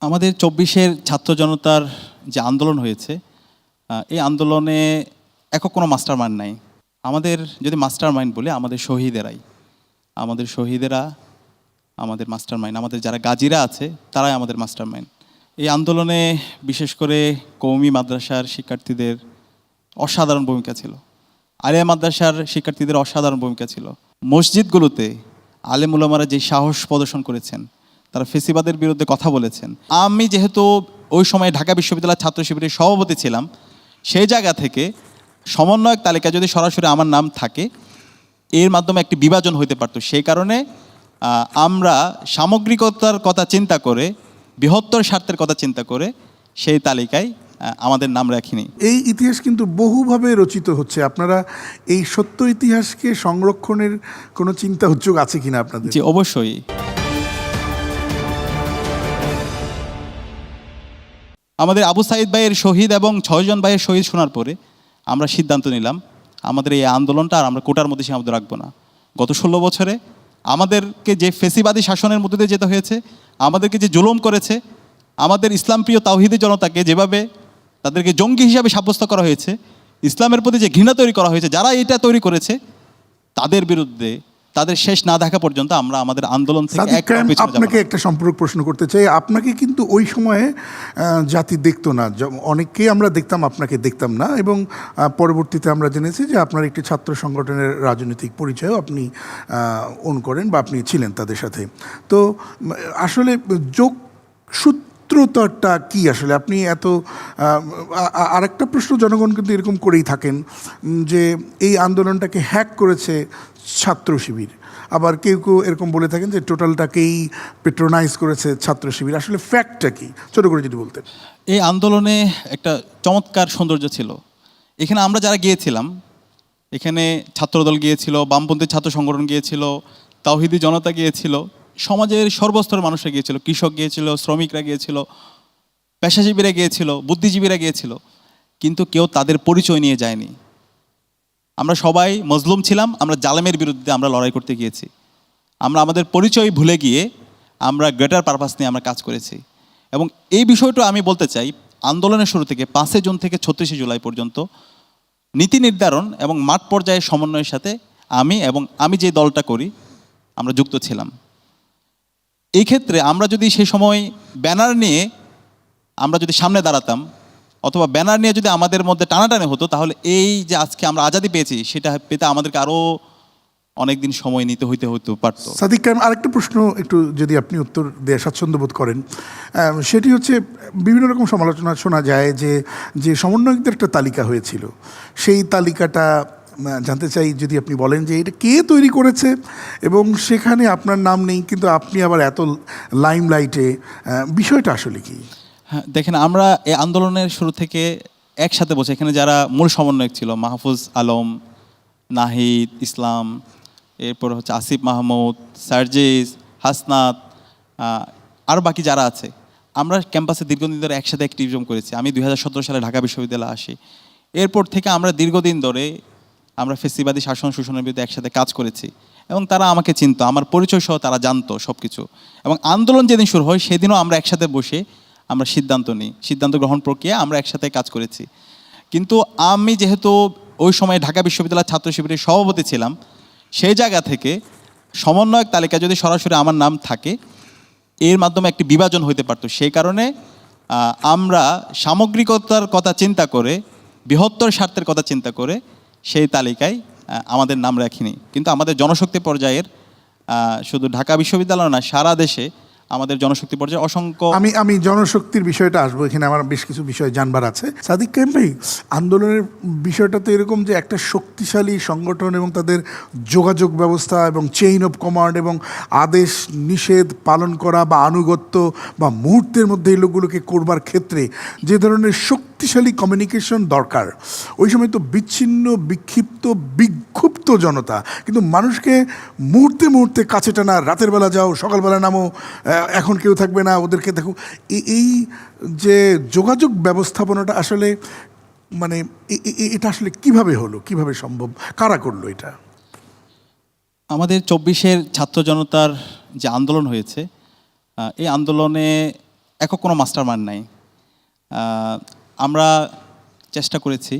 আমাদের ২৪-এর ছাত্র জনতার যে আন্দোলন হয়েছে, এই আন্দোলনে একক কোনো মাস্টার মাইন্ড নাই। আমাদের যদি মাস্টার মাইন্ড বলে আমাদের শহীদেরা আমাদের মাস্টার মাইন্ড। আমাদের যারা গাজীরা আছে তারাই আমাদের মাস্টার মাইন্ড। এই আন্দোলনে বিশেষ করে কওমি মাদ্রাসার শিক্ষার্থীদের অসাধারণ ভূমিকা ছিল, আলিয়া মাদ্রাসার শিক্ষার্থীদের অসাধারণ ভূমিকা ছিল। মসজিদগুলোতে আলেম উলামারা যে সাহস প্রদর্শন করেছেন, তারা ফেসিবাদের বিরুদ্ধে কথা বলেছেন। আমি যেহেতু ওই সময় ঢাকা বিশ্ববিদ্যালয়ের ছাত্র শিবিরের সভাপতি ছিলাম, সেই জায়গা থেকে সমন্বয়ক তালিকা যদি সরাসরি আমার নাম থাকে, এর মাধ্যমে একটি বিভাজন হইতে পারত। সেই কারণে আমরা সামগ্রিকতার কথা চিন্তা করে, বৃহত্তর স্বার্থের কথা চিন্তা করে সেই তালিকায় আমাদের নাম রাখিনি। এই ইতিহাস কিন্তু বহুভাবে রচিত হচ্ছে। আপনারা এই সত্য ইতিহাসকে সংরক্ষণের কোনো চিন্তা উদ্যোগ আছে কিনা আপনাদের? জি, অবশ্যই। আমাদের আবু সাইদ ভাইয়ের শহীদ এবং ৬ জন ভাইয়ের শহীদ শোনার পরে আমরা সিদ্ধান্ত নিলাম আমাদের এই আন্দোলনটা আর আমরা কোটার মধ্যে সীমাবদ্ধ রাখবো না। গত ১৬ বছরে আমাদেরকে যে ফেসিবাদী শাসনের মধ্যে দিয়ে যেতে হয়েছে, আমাদেরকে যে জুলুম করেছে, আমাদের ইসলামপ্রিয় তাওহিদি জনতাকে যেভাবে তাদেরকে জঙ্গি হিসাবে সাব্যস্ত করা হয়েছে, ইসলামের প্রতি যে ঘৃণা তৈরি করা হয়েছে, যারা এটা তৈরি করেছে তাদের বিরুদ্ধে তাদের শেষ না দেখা পর্যন্ত আমরা আমাদের আন্দোলন থেকে আপনাকে একটা সম্পর্ক প্রশ্ন করতে চাই। আপনাকে কিন্তু ওই সময়ে জাতি দেখতো না, অনেককেই আমরা দেখতাম, আপনাকে দেখতাম না। এবং পরবর্তীতে আমরা জেনেছি যে আপনার একটি ছাত্র সংগঠনের রাজনৈতিক পরিচয়ও আপনি ওন করেন বা আপনি ছিলেন তাদের সাথে। তো আসলে যোগসূত্রতা কি আসলে? আপনি এত আরেকটা প্রশ্ন জনগণ কিন্তু এরকম করেই থাকেন যে এই আন্দোলনটাকে হ্যাক করেছে ছাত্র শিবির, আবার কেউ কেউ এরকম বলে থাকেন যে টোটালটাকেই পেট্রোনাইজ করেছে ছাত্র শিবির। আসলে ফ্যাক্টটা কি, ছোট করে যদি বলতেন। এই আন্দোলনে একটা চমৎকার সৌন্দর্য ছিল। এখানে আমরা যারা গিয়েছিলাম, এখানে ছাত্রদল গিয়েছিল, বামপন্থী ছাত্র সংগঠন গিয়েছিল, তাওহিদি জনতা গিয়েছিল, সমাজের সর্বস্তরের মানুষরা গিয়েছিল, কৃষক গিয়েছিল, শ্রমিকরা গিয়েছিল, পেশাজীবীরা গিয়েছিল, বুদ্ধিজীবীরা গিয়েছিল, কিন্তু কেউ তাদের পরিচয় নিয়ে যায়নি। আমরা সবাই মজলুম ছিলাম, আমরা জালেমের বিরুদ্ধে আমরা লড়াই করতে গিয়েছি। আমরা আমাদের পরিচয় ভুলে গিয়ে আমরা গ্রেটার পারপাস নিয়ে আমরা কাজ করেছি। এবং এই বিষয়টা আমি বলতে চাই, আন্দোলনের শুরু থেকে ৫ জুন থেকে ৩৬ জুলাই পর্যন্ত নীতি নির্ধারণ এবং মাঠ পর্যায়ের সমন্বয়ের সাথে আমি যে দলটা করি আমরা যুক্ত ছিলাম। এই ক্ষেত্রে আমরা যদি সেই সময় ব্যানার নিয়ে আমরা যদি সামনে দাঁড়াতাম, অথবা ব্যানার নিয়ে যদি আমাদের মধ্যে টানাটানি হতো, তাহলে এই যে আজকে আমরা আজাদি পেয়েছি সেটা পেতে আমাদেরকে আরও অনেক দিন সময় নিতে হতে পারতো। সাদিক কায়েম, আরেকটা প্রশ্ন একটু যদি আপনি উত্তর দেওয়া স্বাচ্ছন্দ্য বোধ করেন, সেটি হচ্ছে বিভিন্ন রকম সমালোচনা শোনা যায় যে সমন্বয়কদের একটা তালিকা হয়েছিল, সেই তালিকাটা জানতে চাই যদি আপনি বলেন যে এটা কে তৈরি করেছে এবং সেখানে আপনার নাম নেই, কিন্তু আপনি আবার এত লাইমলাইটে, বিষয়টা আসলে কি? হ্যাঁ, দেখেন, আমরা এই আন্দোলনের শুরু থেকে একসাথে বসে, এখানে যারা মূল সমন্বয়ক ছিল, মাহফুজ আলম, নাহিদ ইসলাম, এরপর হচ্ছে আসিফ মাহমুদ, সার্জিস, হাসনাত, আর বাকি যারা আছে, আমরা ক্যাম্পাসে দীর্ঘদিন ধরে একসাথে অ্যাক্টিভিজম করেছি। আমি ২০১৭ সালে ঢাকা বিশ্ববিদ্যালয়ে আসি। এরপর থেকে আমরা দীর্ঘদিন ধরে আমরা ফেসিবাদী শাসন শোষণের বিরুদ্ধে একসাথে কাজ করেছি এবং তারা আমাকে চিনতো, আমার পরিচয় সহ তারা জানতো সব কিছু। এবং আন্দোলন যেদিন শুরু হয় সেদিনও আমরা একসাথে বসে আমরা সিদ্ধান্ত গ্রহণ প্রক্রিয়া আমরা একসাথে কাজ করেছি। কিন্তু আমি যেহেতু ওই সময় ঢাকা বিশ্ববিদ্যালয়ের ছাত্র শিবিরের সভাপতি ছিলাম, সেই জায়গা থেকে সমন্বয়ক তালিকা যদি সরাসরি আমার নাম থাকে, এর মাধ্যমে একটি বিভাজন হইতে পারত। সেই কারণে আমরা সামগ্রিকতার কথা চিন্তা করে, বৃহত্তর স্বার্থের কথা চিন্তা করে সেই তালিকায় আমাদের নাম রাখিনি। কিন্তু আমাদের জনশক্তি পর্যায়ের শুধু ঢাকা বিশ্ববিদ্যালয় না, সারা দেশে আমাদের জনশক্তি পর্যায়ে অসংখ্য। আমি জনশক্তির বিষয়টা আসবো, এখানে আমার বেশ কিছু বিষয় জানবার আছে। সাদিক কায়েম ভাই, আন্দোলনের বিষয়টা তো এরকম যে একটা শক্তিশালী সংগঠন এবং তাদের যোগাযোগ ব্যবস্থা এবং চেইন অফ কমান্ড এবং আদেশ নিষেধ পালন করা বা আনুগত্য বা মুহূর্তের মধ্যে এই লোকগুলোকে করবার ক্ষেত্রে যে ধরনের শক্তিশালী কমিউনিকেশন দরকার, ওই সময় তো বিচ্ছিন্ন, বিক্ষুব্ধ জনতা কিন্তু মানুষকে মুহূর্তে মুহূর্তে কাছে টানা, রাতের বেলা যাও, সকালবেলা নামো, এখন কেউ থাকবে না, ওদেরকে দেখো, এই যে যোগাযোগ ব্যবস্থাপনাটা আসলে মানে এটা আসলে কিভাবে হলো, কিভাবে সম্ভব, কারা করলো এটা? আমাদের ২৪-এর ছাত্র জনতার যে আন্দোলন হয়েছে, এই আন্দোলনে একক কোনো মাস্টার মাইন্ড নাই। আমরা চেষ্টা করেছি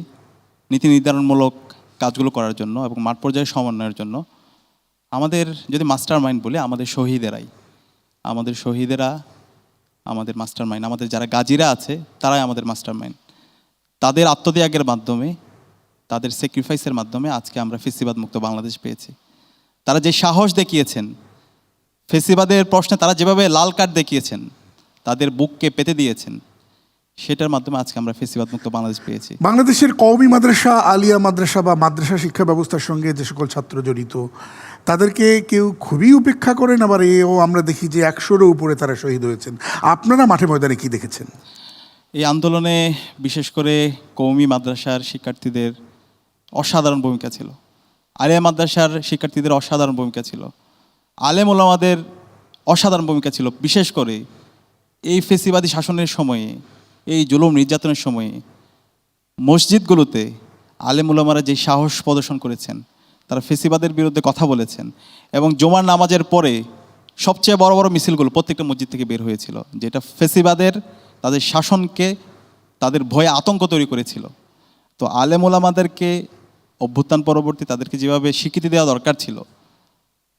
নীতি নির্ধারণমূলক কাজগুলো করার জন্য এবং মাঠ পর্যায়ে সমন্বয়ের জন্য। আমাদের যদি মাস্টার মাইন্ড বলি, আমাদের শহীদেরা আমাদের মাস্টার মাইন্ড। আমাদের যারা গাজীরা আছে তারাই আমাদের মাস্টার মাইন্ড। তাদের আত্মত্যাগের মাধ্যমে, তাদের স্যাক্রিফাইসের মাধ্যমে আজকে আমরা ফেসিবাদ মুক্ত বাংলাদেশ পেয়েছি। তারা যে সাহস দেখিয়েছেন, ফেসিবাদের প্রশ্নে তারা যেভাবে লাল কার্ড দেখিয়েছেন, তাদের বুককে পেতে দিয়েছেন, সেটার মাধ্যমে আজকে আমরা ফেসিবাদ মুক্ত বাংলাদেশ পেয়েছি। বাংলাদেশের কওমি মাদ্রাসা, আলিয়া মাদ্রাসা বা মাদ্রাসা শিক্ষা ব্যবস্থার সঙ্গে যে সকল ছাত্র জড়িত, তাদেরকে কেউ খুবই উপেক্ষা করেন, আবার এও আমরা দেখি যে 100-এরও উপরে তারা শহীদ হয়েছেন। আপনারা মাঠে ময়দানে কি দেখেছেন? এই আন্দোলনে বিশেষ করে কওমি মাদ্রাসার শিক্ষার্থীদের অসাধারণ ভূমিকা ছিল, আলিয়া মাদ্রাসার শিক্ষার্থীদের অসাধারণ ভূমিকা ছিল, আলেম ওলামাদের অসাধারণ ভূমিকা ছিল। বিশেষ করে এই ফেসিবাদী শাসনের সময়ে, এই জুলুম নির্যাতনের সময়ে মসজিদগুলোতে আলেম ওলামারা যে সাহস প্রদর্শন করেছেন, তারা ফেসিবাদের বিরুদ্ধে কথা বলেছেন এবং জুমার নামাজের পরে সবচেয়ে বড় বড় মিছিলগুলো প্রত্যেকটা মসজিদ থেকে বের হয়েছিল, যেটা ফেসিবাদের তাদের শাসনকে, তাদের ভয়ে আতঙ্ক তৈরি করেছিল। তো আলেম ওলামাদেরকে অভ্যুত্থান পরবর্তী তাদেরকে যেভাবে স্বীকৃতি দেওয়া দরকার ছিল,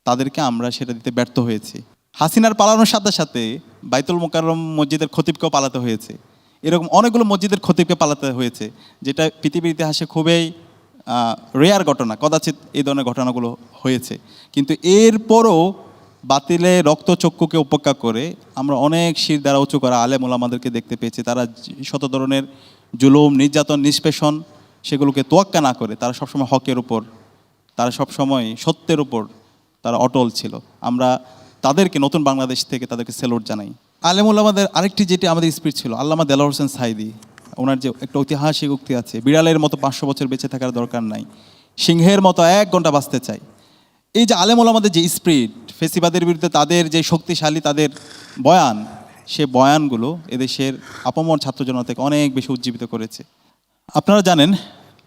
তাদেরকে আমরা সেটা দিতে ব্যর্থ হয়েছি। হাসিনার পালানোর সাথে সাথে বাইতুল মোকাররম মসজিদের খতিবকেও পালাতে হয়েছে। এরকম অনেকগুলো মসজিদের খতিবকে পালাতে হয়েছে, যেটা পৃথিবীর ইতিহাসে খুবই রেয়ার ঘটনা, কদাচিৎ এই ধরনের ঘটনাগুলো হয়েছে। কিন্তু এরপরও বাতিলে রক্তচক্ষুকে উপেক্ষা করে আমরা অনেক শির দ্বারা উঁচু করা আলেম ওলামাদেরকে দেখতে পেয়েছি। তারা শত ধরনের জুলুম, নির্যাতন, নিষ্পেষণ সেগুলোকে তোয়াক্কা না করে তারা সবসময় হকের উপর, তারা সবসময় সত্যের উপর তারা অটল ছিল। আমরা তাদেরকে নতুন বাংলাদেশ থেকে তাদেরকে সেলুট জানাই। আলেম ওলামাদের আরেকটি যেটি আমাদের স্পিরিট ছিল, আল্লামা দেলোয়ার হোসেন সাঈদী, ওনার যে একটা ঐতিহাসিক উক্তি আছে, বিড়ালের মতো 500 বছর বেঁচে থাকার দরকার নাই, সিংহের মতো 1 ঘন্টা বাঁচতে চাই। এই যে আলেম ওলামাদের যে স্পিরিট, ফেসিবাদের বিরুদ্ধে তাদের যে শক্তিশালী তাদের বয়ান, সে বয়ানগুলো এদেশের আপামর ছাত্র জনতাকে অনেক বেশি উজ্জীবিত করেছে। আপনারা জানেন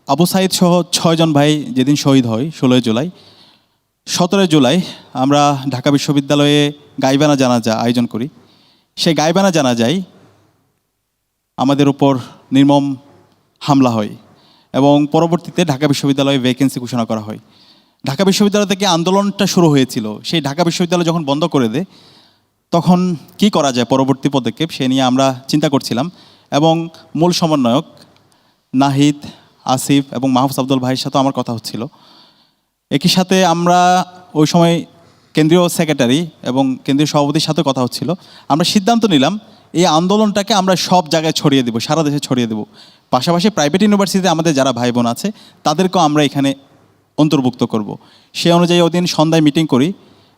আবু সাঈদ সহ 6 জন ভাই যেদিন শহীদ হয় 16 জুলাই, 17 জুলাই আমরা ঢাকা বিশ্ববিদ্যালয়ে গাইবানা জানাজা আয়োজন করি। সেই গাইবানা জানাজায় আমাদের উপর নির্মম হামলা হয় এবং পরবর্তীতে ঢাকা বিশ্ববিদ্যালয়ে ভ্যাকেন্সি ঘোষণা করা হয়। ঢাকা বিশ্ববিদ্যালয় থেকে আন্দোলনটা শুরু হয়েছিল, সেই ঢাকা বিশ্ববিদ্যালয় যখন বন্ধ করে দেয় তখন কি করা যায় পরবর্তী পদক্ষেপ, সে নিয়ে আমরা চিন্তা করছিলাম এবং মূল সমন্বয়ক নাহিদ, আসিফ এবং মাহফুজ আব্দুল ভাইয়ের সাথে আমার কথা হচ্ছিল। একই সাথে আমরা ওই সময় কেন্দ্রীয় সেক্রেটারি এবং কেন্দ্রীয় সভাপতির সাথে কথা হচ্ছিল। আমরা সিদ্ধান্ত নিলাম এই আন্দোলনটাকে আমরা সব জায়গায় ছড়িয়ে দেবো, সারা দেশে ছড়িয়ে দেবো। পাশাপাশি প্রাইভেট ইউনিভার্সিটিতে আমাদের যারা ভাই বোন আছে তাদেরকেও আমরা এখানে অন্তর্ভুক্ত করব। সে অনুযায়ী ওদিন সন্ধ্যায় মিটিং করি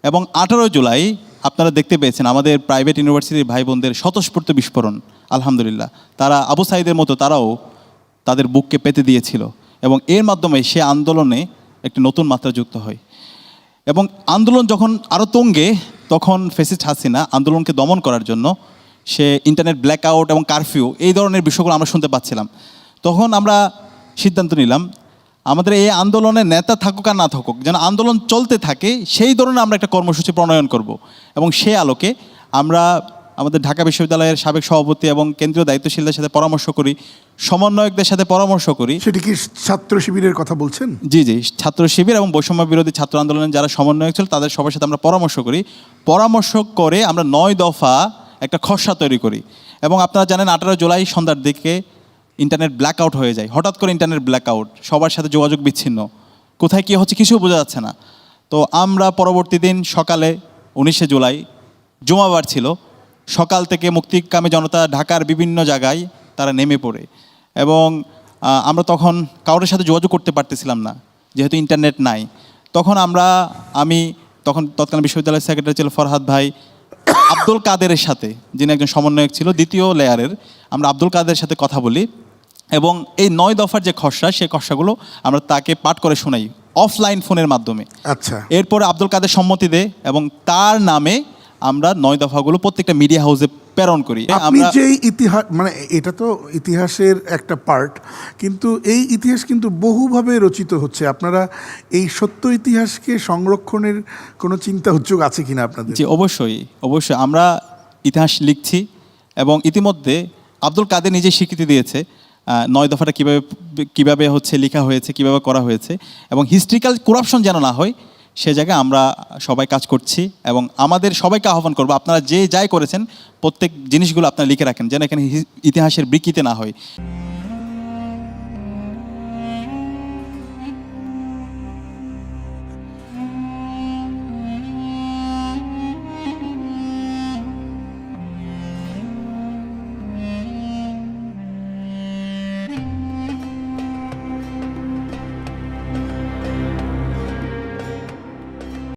এবং 18 জুলাই আপনারা দেখতে পেয়েছেন আমাদের প্রাইভেট ইউনিভার্সিটির ভাই বোনদের স্বতঃস্ফূর্ত বিস্ফোরণ। আলহামদুলিল্লাহ, তারা আবু সাঈদের মতো তারাও তাদের বুককে পেতে দিয়েছিল এবং এর মাধ্যমে সে আন্দোলনে একটি নতুন মাত্রা যুক্ত হয়। এবং আন্দোলন যখন আরও তুঙ্গে, তখন ফ্যাসিস্ট হাসিনা আন্দোলনকে দমন করার জন্য সে ইন্টারনেট ব্ল্যাকআউট এবং কারফিউ এই ধরনের বিষয়গুলো আমরা শুনতে পাচ্ছিলাম। তখন আমরা সিদ্ধান্ত নিলাম আমাদের এই আন্দোলনের নেতা থাকুক আর না থাকুক, যেন আন্দোলন চলতে থাকে সেই ধরনের আমরা একটা কর্মসূচি প্রণয়ন করব। এবং সে আলোকে আমরা আমাদের ঢাকা বিশ্ববিদ্যালয়ের সাবেক সভাপতি এবং কেন্দ্রীয় দায়িত্বশীলদের সাথে পরামর্শ করি, সমন্বয়কদের সাথে পরামর্শ করি। সেটি কি ছাত্র শিবিরের কথা বলছেন? জি জি, ছাত্র শিবির এবং বৈষম্য বিরোধী ছাত্র আন্দোলনের যারা সমন্বয়ক ছিল তাদের সবার সাথে আমরা পরামর্শ করি। পরামর্শ করে আমরা 9 দফা একটা খসড়া তৈরি করি। এবং আপনারা জানেন 18 জুলাই সন্ধ্যার দিকে ইন্টারনেট ব্ল্যাকআউট হয়ে যায়, হঠাৎ করে ইন্টারনেট ব্ল্যাকআউট, সবার সাথে যোগাযোগ বিচ্ছিন্ন, কোথায় কী হচ্ছে কিছু বোঝা যাচ্ছে না। তো আমরা পরবর্তী দিন সকালে 19 জুলাই জুমাবার ছিল, সকাল থেকে মুক্তিকামী জনতা ঢাকার বিভিন্ন জায়গায় তারা নেমে পড়ে এবং আমরা তখন কারোর সাথে যোগাযোগ করতে পারতেছিলাম না যেহেতু ইন্টারনেট নাই। তখন আমি তৎকালীন বিশ্ববিদ্যালয়ের সেক্রেটারি ছিল ফরহাদ ভাই, আব্দুল কাদেরের সাথে, যিনি একজন সমন্বয়ক ছিল দ্বিতীয় লেয়ারের, আমরা আব্দুল কাদেরের সাথে কথা বলি এবং এই 9 দফার যে খসড়া, সেই খসড়াগুলো আমরা তাকে পাঠ করে শোনাই অফলাইন ফোনের মাধ্যমে। আচ্ছা, এরপরে আব্দুল কাদের সম্মতি দেয় এবং তার নামে আমরা 9 দফাগুলো প্রত্যেকটা মিডিয়া হাউসে প্রেরণ করি। আপনি যে ইতিহাস, মানে এটা তো ইতিহাসের একটা পার্ট, কিন্তু এই ইতিহাস কিন্তু বহুভাবে রচিত হচ্ছে। আপনারা এই সত্য ইতিহাসকে সংরক্ষণের কোনো চিন্তা উদ্যোগ আছে কিনা আপনাদের? জি, অবশ্যই অবশ্যই আমরা ইতিহাস লিখছি এবং ইতিমধ্যে আব্দুল কাদের নিজে স্বীকৃতি দিয়েছে 9 দফাটা কিভাবে হচ্ছে লেখা হয়েছে, কিভাবে করা হয়েছে, এবং হিস্ট্রিক্যাল করাপশন যেন না হয় সে জায়গায় আমরা সবাই কাজ করছি। এবং আমাদের সবাইকে আহ্বান করবো, আপনারা যে যাই করেছেন প্রত্যেক জিনিসগুলো আপনারা লিখে রাখেন, যেন এখানে ইতিহাসের বিকৃতি না হয়।